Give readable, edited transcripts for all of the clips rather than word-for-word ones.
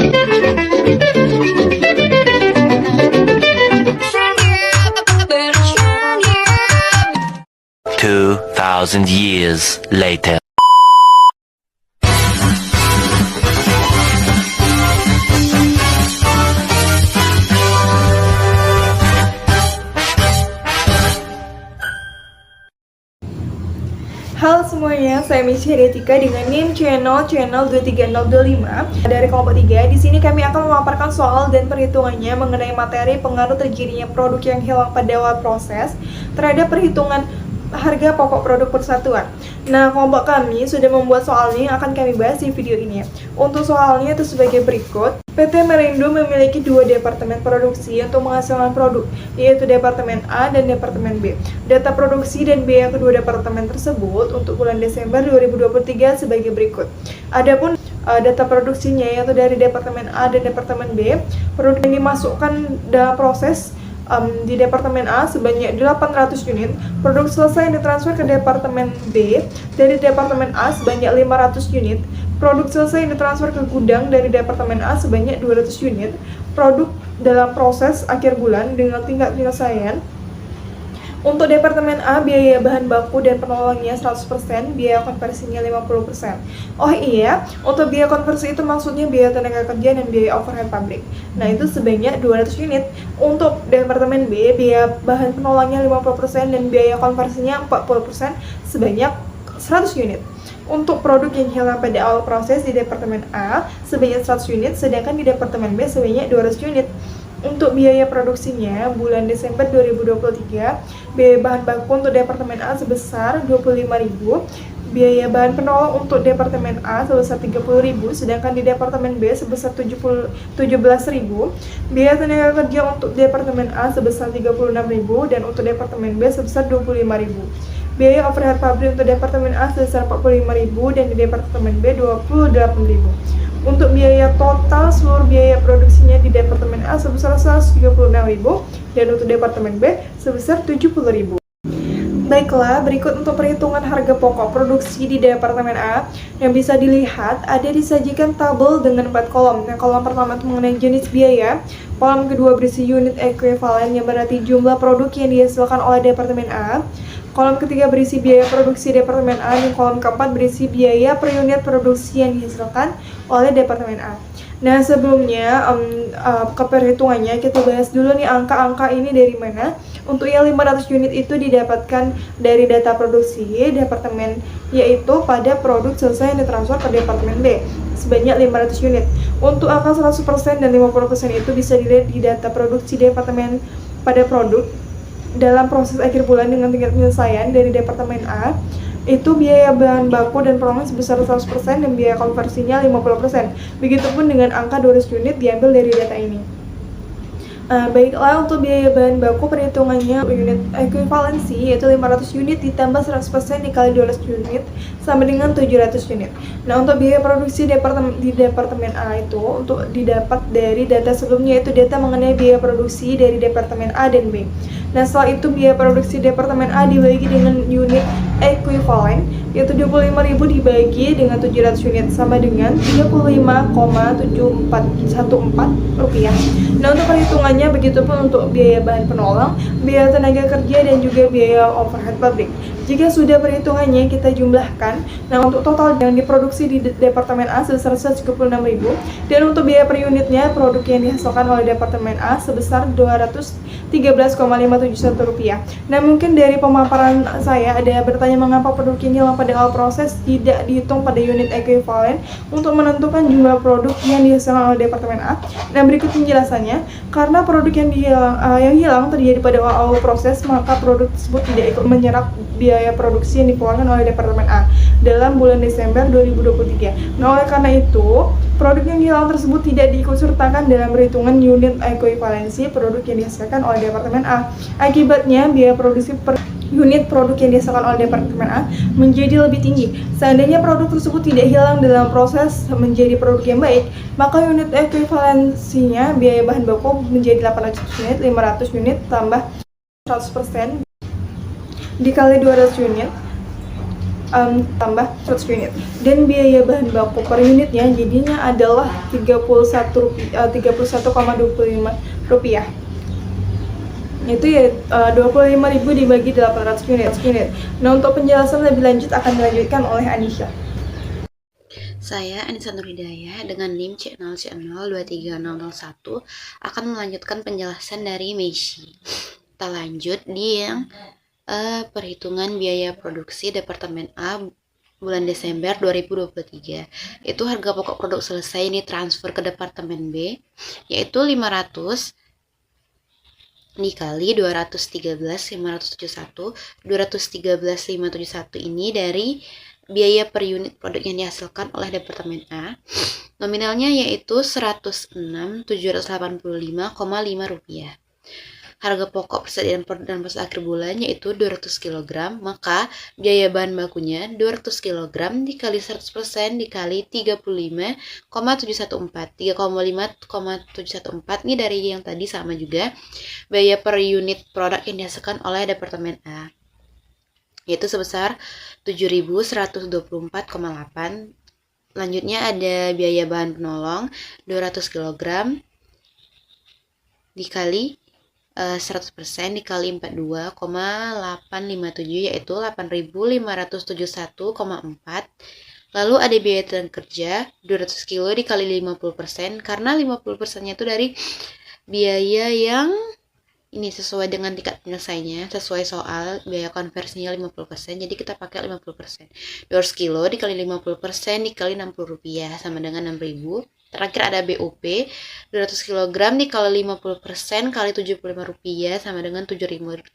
2,000 years later. Halo semuanya, saya Misha Detika dengan NIM channel 23025 dari kelompok 3. Di sini kami akan memaparkan soal dan perhitungannya mengenai materi pengaruh terjadinya produk yang hilang pada awal proses terhadap perhitungan harga pokok produk persatuan. Nah, kelompok kami sudah membuat soalnya yang akan kami bahas di video ini. Untuk soalnya itu sebagai berikut. PT Merindo memiliki dua departemen produksi untuk menghasilkan produk, yaitu Departemen A dan Departemen B. Data produksi dan biaya kedua departemen tersebut untuk bulan Desember 2023 sebagai berikut. Adapun data produksinya yaitu dari Departemen A dan Departemen B, produk yang dimasukkan dalam proses di Departemen A sebanyak 800 unit, produk selesai yang ditransfer ke Departemen B dari Departemen A sebanyak 500 unit, produk selesai yang ditransfer ke gudang dari Departemen A sebanyak 200 unit, produk dalam proses akhir bulan dengan tingkat penyelesaian. Untuk Departemen A, biaya bahan baku dan penolongnya 100%, biaya konversinya 50%. Oh iya, untuk biaya konversi itu maksudnya biaya tenaga kerja dan biaya overhead pabrik. Nah, itu sebanyak 200 unit. Untuk Departemen B, biaya bahan penolongnya 50% dan biaya konversinya 40% sebanyak 100 unit. Untuk produk yang hilang pada awal proses di Departemen A sebanyak 100 unit, sedangkan di Departemen B sebanyak 200 unit. Untuk biaya produksinya bulan Desember 2023, biaya bahan baku untuk Departemen A sebesar 25.000, biaya bahan penolong untuk Departemen A sebesar 30.000, sedangkan di Departemen B sebesar 17.000, biaya tenaga kerja untuk Departemen A sebesar 36.000 dan untuk Departemen B sebesar 25.000. Biaya overhead pabrik untuk Departemen A sebesar 45.000 dan di Departemen B 28.000. Untuk biaya total seluruh biaya produksinya di Departemen A sebesar 136.000 dan untuk Departemen B sebesar 70.000. Baiklah, berikut untuk perhitungan harga pokok produksi di Departemen A yang bisa dilihat ada disajikan tabel dengan 4 kolom. Nah, kolom pertama itu mengenai jenis biaya, kolom kedua berisi unit ekuivalen yang berarti jumlah produk yang dihasilkan oleh Departemen A, kolom ketiga berisi biaya produksi Departemen A, dan kolom keempat berisi biaya per unit produksi yang dihasilkan oleh Departemen A. Nah, sebelumnya ke perhitungannya kita bahas dulu nih angka-angka ini dari mana. Untuk yang 500 unit itu didapatkan dari data produksi Departemen, yaitu pada produk selesai yang ditransfer ke Departemen B sebanyak 500 unit. Untuk angka 100% dan 50% itu bisa dilihat di data produksi Departemen pada produk dalam proses akhir bulan dengan tingkat penyelesaian dari Departemen A. Itu biaya bahan baku dan penolong sebesar 100% dan biaya konversinya 50%. Begitupun dengan angka 200 unit diambil dari data ini. Baiklah, untuk biaya bahan baku perhitungannya unit ekuivalensi yaitu 500 unit ditambah 100% dikali 200 unit sama dengan 700 unit. Nah, untuk biaya produksi di Departemen A itu untuk didapat dari data sebelumnya, yaitu data mengenai biaya produksi dari Departemen A dan B. Nah, setelah itu biaya produksi Departemen A dibagi dengan unit ekuivalen yaitu 25.000 dibagi dengan 700 unit sama dengan 35,7414 rupiah. Nah, untuk perhitungannya begitupun untuk biaya bahan penolong, biaya tenaga kerja dan juga biaya overhead pabrik. Jika sudah perhitungannya kita jumlahkan, nah untuk total yang diproduksi di Departemen A sebesar 136.000 dan untuk biaya per unitnya produk yang dihasilkan oleh Departemen A sebesar 213,571 rupiah. Nah, mungkin dari pemaparan saya ada yang bertanya mengapa produk yang hilang pada awal proses tidak dihitung pada unit ekuivalen untuk menentukan jumlah produk yang dihasilkan oleh Departemen A. Nah, berikut penjelasannya. Karena produk yang hilang terjadi pada awal proses, maka produk tersebut tidak ikut menyerap biaya produksi yang dikeluarkan oleh Departemen A dalam bulan Desember 2023. Nah, oleh karena itu, produk yang hilang tersebut tidak diikutsertakan dalam perhitungan unit ekuivalensi produk yang dihasilkan oleh Departemen A. Akibatnya, biaya produksi per unit produk yang dihasilkan oleh Departemen A menjadi lebih tinggi. Seandainya produk tersebut tidak hilang dalam proses menjadi produk yang baik, maka unit ekuivalensinya biaya bahan baku menjadi 800 unit, 500 unit tambah 100% dikali 200 unit tambah 100 unit. Dan biaya bahan baku per unitnya jadinya adalah Rp31,25. Itu ya 25.000 dibagi 800 unit. Nah, untuk penjelasan lebih lanjut akan dilanjutkan oleh Anisha. Saya Anissa Nurhidayah dengan NIM C0C02301 akan melanjutkan penjelasan dari Meshi. Kita lanjut di yang perhitungan biaya produksi Departemen A bulan Desember 2023. Itu harga pokok produk selesai ini transfer ke Departemen B, yaitu 500 dikali 213.571. 213.571 ini dari biaya per unit produk yang dihasilkan oleh Departemen A. Nominalnya yaitu Rp106.785,5. Harga pokok persediaan produk dan proses akhir bulan yaitu 200 kg, maka biaya bahan bakunya 200 kg dikali 100% dikali 35,714. 3,5,714 ini dari yang tadi sama juga. Biaya per unit produk yang dihasilkan oleh Departemen A yaitu sebesar 7.124,8. Selanjutnya ada biaya bahan penolong 200 kg dikali 100% dikali 42,857 yaitu 8.571,4. Lalu ada biaya tenaga kerja 200 kg dikali 50%, karena 50% itu dari biaya yang ini sesuai dengan tingkat penyelesaiannya, sesuai soal biaya konversinya 50%, jadi kita pakai 50%. 200 kg dikali 50% dikali Rp60 sama dengan 6.000. Terakhir ada BOP 200 kg dikali 50% kali Rp75 sama dengan 7.500.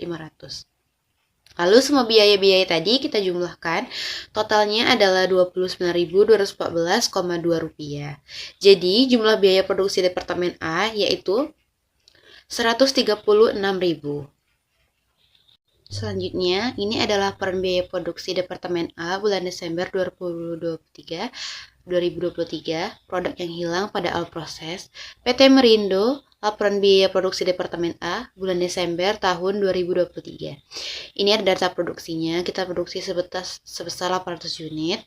Lalu semua biaya-biaya tadi kita jumlahkan, totalnya adalah Rp29.214,2. Jadi jumlah biaya produksi Departemen A yaitu 136.000. Selanjutnya, ini adalah peran biaya produksi Departemen A bulan Desember 2023, produk yang hilang pada awal proses. PT Merindo, laporan biaya produksi Departemen A bulan Desember tahun 2023. Ini ada data produksinya, kita produksi sebesar 800 unit.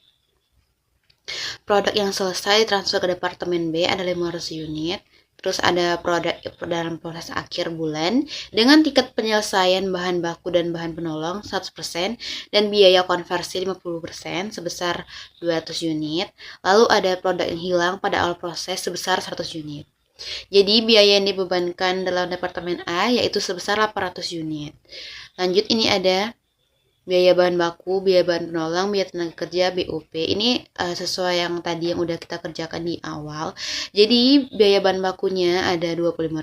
Produk yang selesai transfer ke Departemen B ada 500 unit. Terus ada produk dalam proses akhir bulan dengan tingkat penyelesaian bahan baku dan bahan penolong 100% dan biaya konversi 50% sebesar 200 unit. Lalu ada produk yang hilang pada awal proses sebesar 100 unit. Jadi biaya yang dibebankan dalam Departemen A yaitu sebesar 800 unit. Lanjut, ini ada biaya bahan baku, biaya bahan penolong, biaya tenaga kerja, BOP. Ini sesuai yang tadi yang udah kita kerjakan di awal. Jadi biaya bahan bakunya ada 25.000.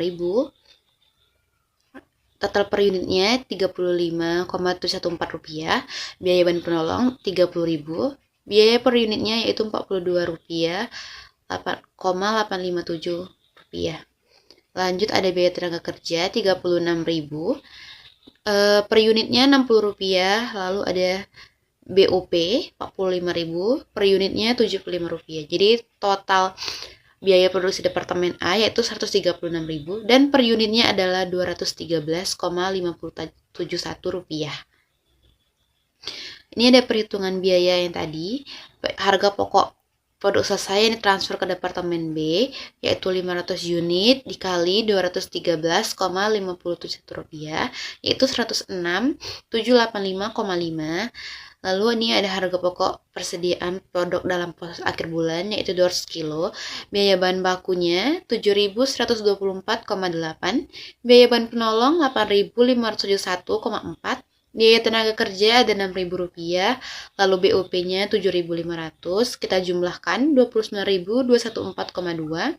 Total per unitnya Rp35,714. Biaya bahan penolong 30.000. Biaya per unitnya yaitu Rp42,857. Lanjut ada biaya tenaga kerja 36.000. Per unitnya Rp60, lalu ada BOP 45.000, per unitnya Rp75. Jadi total biaya produksi Departemen A yaitu 136.000 dan per unitnya adalah Rp213,571. Ini ada perhitungan biaya yang tadi. Harga pokok produk selesai yang ditransfer ke Departemen B yaitu 500 unit dikali Rp213,571 yaitu 106.785,5. Lalu ini ada harga pokok persediaan produk dalam proses akhir bulan yaitu 200 kg. Biaya bahan bakunya 7.124,8. Biaya bahan penolong 8.571,4. Biaya tenaga kerja ada Rp6.000, lalu BOP-nya 7.500, kita jumlahkan 29.214,2.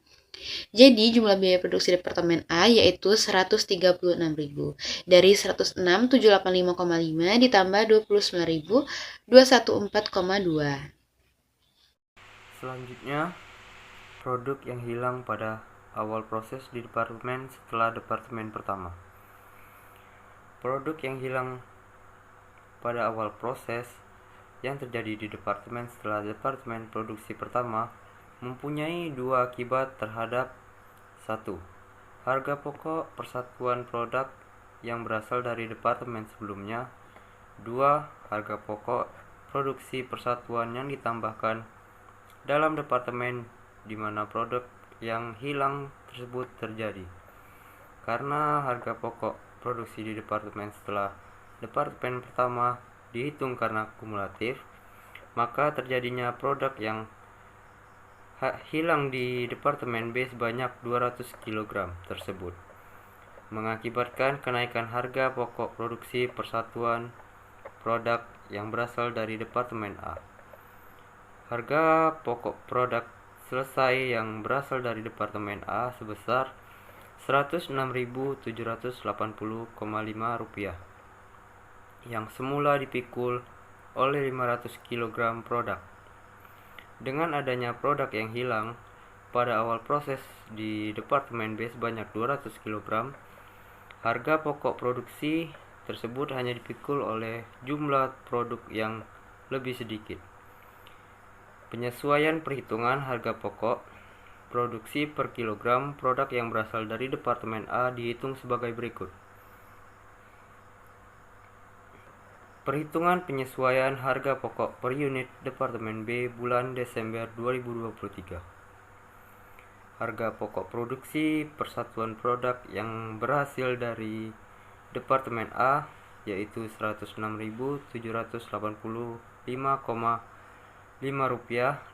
Jadi jumlah biaya produksi Departemen A yaitu 136.000. Dari 106.785,5 ditambah 29.214,2. Selanjutnya, produk yang hilang pada awal proses di departemen setelah departemen pertama. Produk yang hilang pada awal proses yang terjadi di departemen setelah departemen produksi pertama mempunyai dua akibat terhadap: 1. Harga pokok persatuan produk yang berasal dari departemen sebelumnya. 2. Harga pokok produksi persatuan yang ditambahkan dalam departemen di mana produk yang hilang tersebut terjadi. Karena harga pokok produksi di departemen setelah departemen pertama dihitung karena kumulatif, maka terjadinya produk yang hilang di departemen B sebanyak 200 kg tersebut, mengakibatkan kenaikan harga pokok produksi persatuan produk yang berasal dari departemen A. Harga pokok produk selesai yang berasal dari departemen A sebesar Rp106.780,5 yang semula dipikul oleh 500 kg produk. Dengan adanya produk yang hilang pada awal proses di departemen B sebanyak 200 kg, harga pokok produksi tersebut hanya dipikul oleh jumlah produk yang lebih sedikit. Penyesuaian perhitungan harga pokok produksi per kilogram produk yang berasal dari departemen A dihitung sebagai berikut. Perhitungan penyesuaian harga pokok per unit departemen B bulan Desember 2023. Harga pokok produksi persatuan produk yang berhasil dari departemen A yaitu Rp106.785,5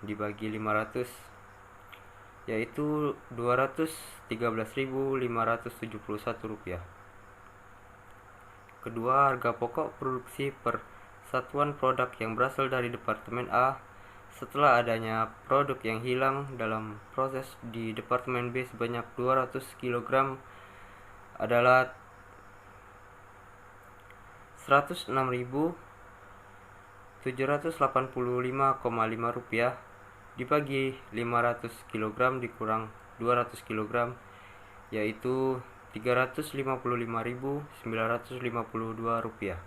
dibagi 500 yaitu Rp213.571. Kedua, harga pokok produksi per satuan produk yang berasal dari departemen A setelah adanya produk yang hilang dalam proses di departemen B sebanyak 200 kg adalah Rp106.785,5 dibagi 500 kg dikurang 200 kg yaitu Rp355.952.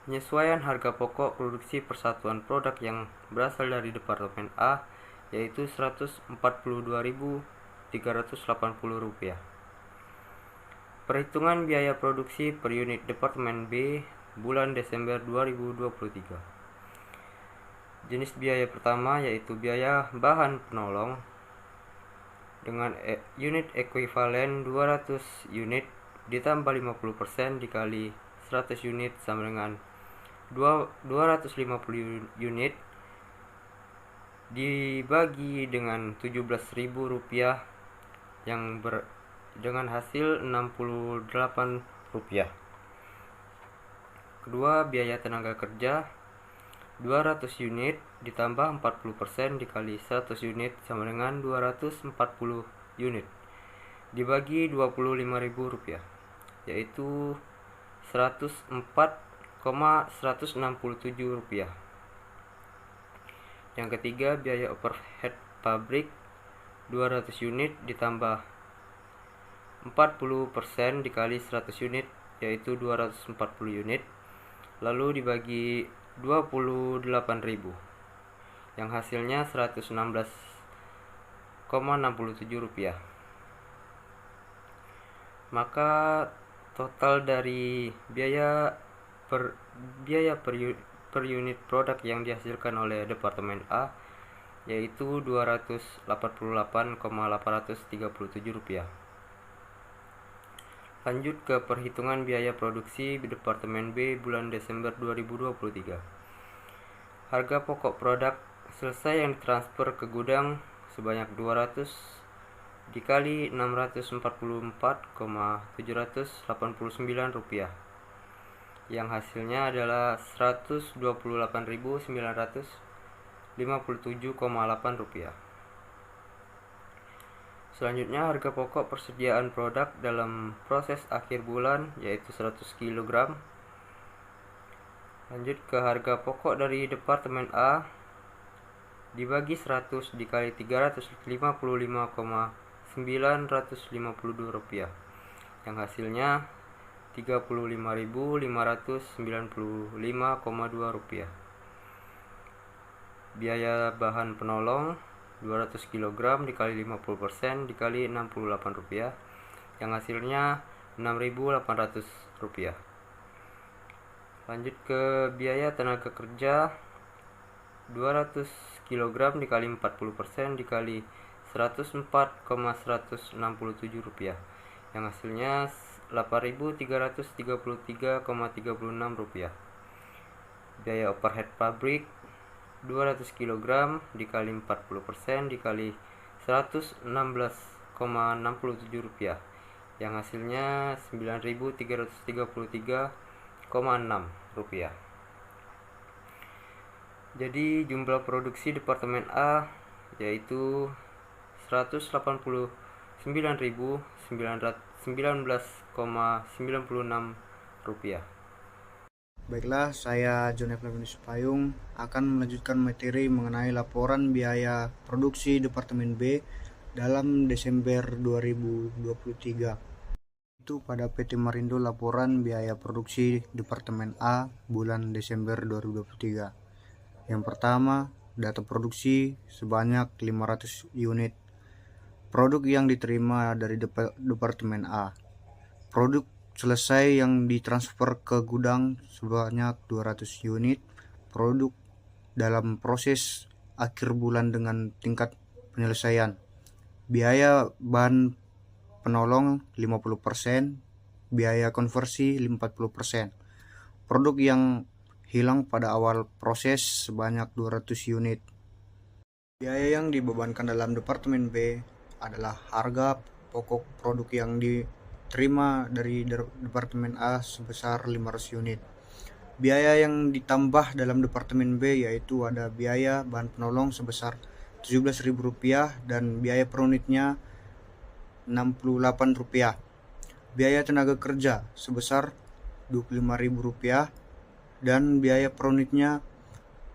Penyesuaian harga pokok produksi persatuan produk yang berasal dari departemen A yaitu Rp142.380. Perhitungan biaya produksi per unit departemen B bulan Desember 2023. Jenis biaya pertama yaitu biaya bahan penolong dengan unit ekuivalen 200 unit ditambah 50% dikali 100 unit sama dengan 250 unit dibagi dengan Rp17.000 yang dengan hasil Rp68. Kedua, biaya tenaga kerja 200 unit ditambah 40% dikali 100 unit sama dengan 240 unit dibagi Rp25.000 yaitu Rp104,167. Yang ketiga, biaya overhead pabrik 200 unit ditambah 40% dikali 100 unit yaitu 240 unit lalu dibagi Rp28.000 yang hasilnya Rp116,67. Maka total dari biaya per unit produk yang dihasilkan oleh departemen A yaitu Rp288,837. Lanjut ke perhitungan biaya produksi di departemen B bulan Desember 2023. Harga pokok produk selesai yang ditransfer ke gudang sebanyak 200 dikali Rp644,789 yang hasilnya adalah Rp128.957,8. Selanjutnya, harga pokok persediaan produk dalam proses akhir bulan yaitu 100 kg. Lanjut ke harga pokok dari departemen A dibagi 100 dikali Rp355,952 yang hasilnya Rp35.595,2. Biaya bahan penolong 200 kg dikali 50% dikali Rp68 yang hasilnya Rp6.800. Lanjut ke biaya tenaga kerja 200 kg dikali 40% dikali 104,167 rupiah, yang hasilnya 8.333,36 rupiah. Biaya overhead pabrik 200 kg dikali 40% dikali 116,67 rupiah, yang hasilnya 9.333,6 rupiah. Jadi jumlah produksi Departemen A yaitu 189.919,96 rupiah. Baiklah, saya John Flavinus Payung akan melanjutkan materi mengenai laporan biaya produksi Departemen B dalam Desember 2023. Itu pada PT Marindo laporan biaya produksi Departemen A bulan Desember 2023. Yang pertama, data produksi sebanyak 500 unit. Produk yang diterima dari Departemen A. Produk selesai yang ditransfer ke gudang sebanyak 200 unit. Produk dalam proses akhir bulan dengan tingkat penyelesaian. Biaya bahan penolong 50%, biaya konversi 40%. Produk yang hilang pada awal proses sebanyak 200 unit. Biaya yang dibebankan dalam Departemen B adalah harga pokok produk yang diterima dari Departemen A sebesar 500 unit. Biaya yang ditambah dalam Departemen B yaitu ada biaya bahan penolong sebesar Rp17.000 dan biaya per unitnya Rp68. Biaya tenaga kerja sebesar Rp25.000 dan biaya per unitnya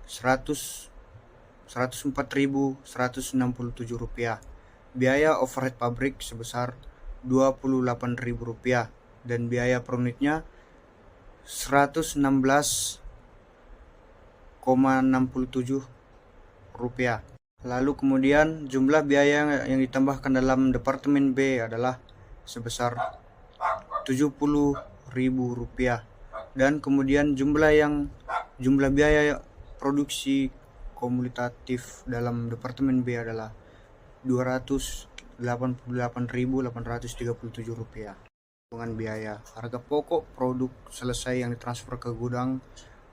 Rp104.167. Biaya overhead pabrik sebesar Rp28.000 dan biaya per unitnya Rp116,67. Lalu kemudian jumlah biaya yang ditambahkan dalam Departemen B adalah sebesar Rp70.000 dan kemudian jumlah biaya produksi kumulatif dalam Departemen B adalah Rp288.837. Dengan biaya harga pokok produk selesai yang ditransfer ke gudang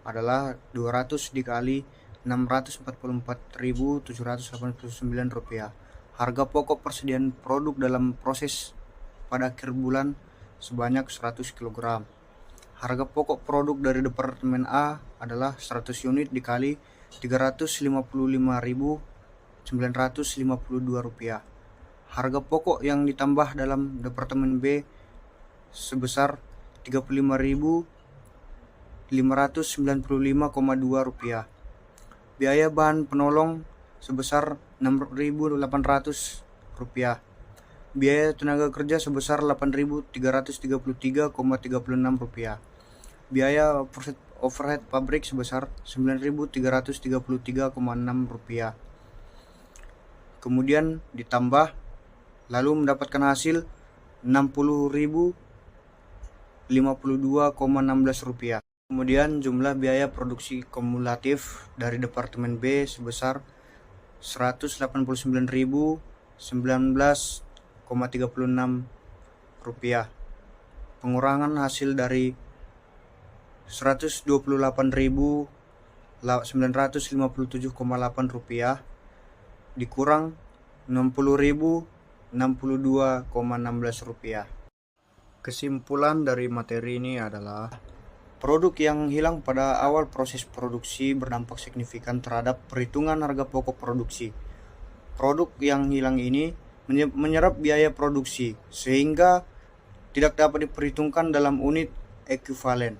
adalah 200 dikali Rp644.789. Harga pokok persediaan produk dalam proses pada akhir bulan sebanyak 100 kg. Harga pokok produk dari Departemen A adalah 100 unit dikali Rp355.952. Harga pokok yang ditambah dalam Departemen B sebesar Rp35.595,2. Biaya bahan penolong sebesar Rp6.800. Biaya tenaga kerja sebesar Rp8.333,36. Biaya overhead pabrik sebesar Rp9.333,6. Kemudian ditambah lalu mendapatkan hasil Rp60.052,16. Kemudian jumlah biaya produksi kumulatif dari Departemen B sebesar Rp189.019,36. Pengurangan hasil dari Rp128.957,8 dikurang Rp60.062,16. Kesimpulan dari materi ini adalah produk yang hilang pada awal proses produksi berdampak signifikan terhadap perhitungan harga pokok produksi. Produk yang hilang ini menyerap biaya produksi sehingga tidak dapat diperhitungkan dalam unit ekuivalen.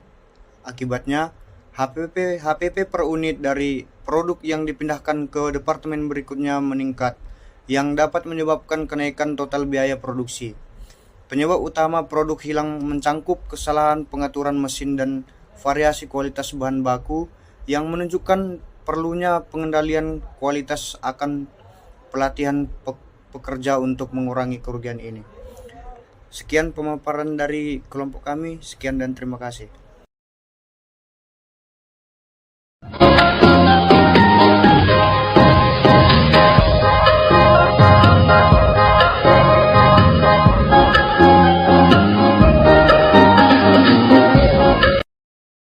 Akibatnya, HPP per unit dari produk yang dipindahkan ke departemen berikutnya meningkat, yang dapat menyebabkan kenaikan total biaya produksi. Penyebab utama produk hilang mencangkup kesalahan pengaturan mesin dan variasi kualitas bahan baku yang menunjukkan perlunya pengendalian kualitas akan pelatihan pekerja untuk mengurangi kerugian ini. Sekian pemaparan dari kelompok kami, sekian dan terima kasih.